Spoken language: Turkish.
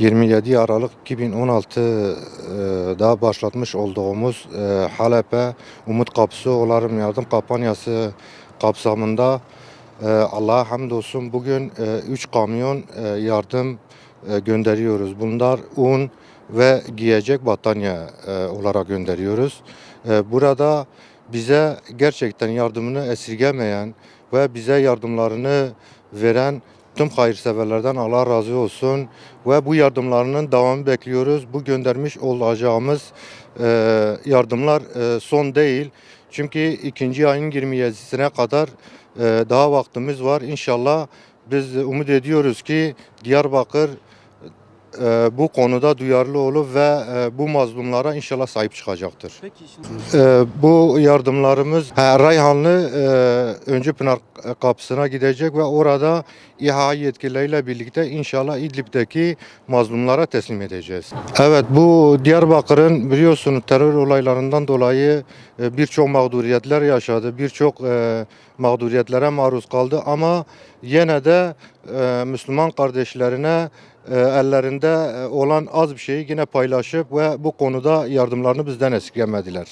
27 Aralık 2016'da başlatmış olduğumuz Halep'e Umut Kapısı Olarım Yardım kampanyası kapsamında Allah'a hamdolsun bugün 3 kamyon yardım gönderiyoruz. Bunlar un ve giyecek battaniye olarak gönderiyoruz. Burada bize gerçekten yardımını esirgemeyen ve bize yardımlarını veren tüm hayırseverlerden Allah razı olsun ve bu yardımlarının devamı bekliyoruz. Bu göndermiş olacağımız yardımlar son değil. Çünkü ikinci ayın 27'sine kadar daha vaktimiz var. İnşallah biz umut ediyoruz ki Diyarbakır bu konuda duyarlı olur ve bu mazlumlara inşallah sahip çıkacaktır. Peki şimdi Bu yardımlarımız Rayhanlı Öncü Pınar kapısına gidecek ve orada İHA yetkilileriyle birlikte inşallah İdlib'deki mazlumlara teslim edeceğiz. Evet, bu Diyarbakır'ın biliyorsunuz terör olaylarından dolayı birçok mağduriyetler yaşadı. Birçok mağduriyetlere maruz kaldı ama yine de Müslüman kardeşlerine ellerinde olan az bir şeyi yine paylaşıp ve bu konuda yardımlarını bizden esirgemediler.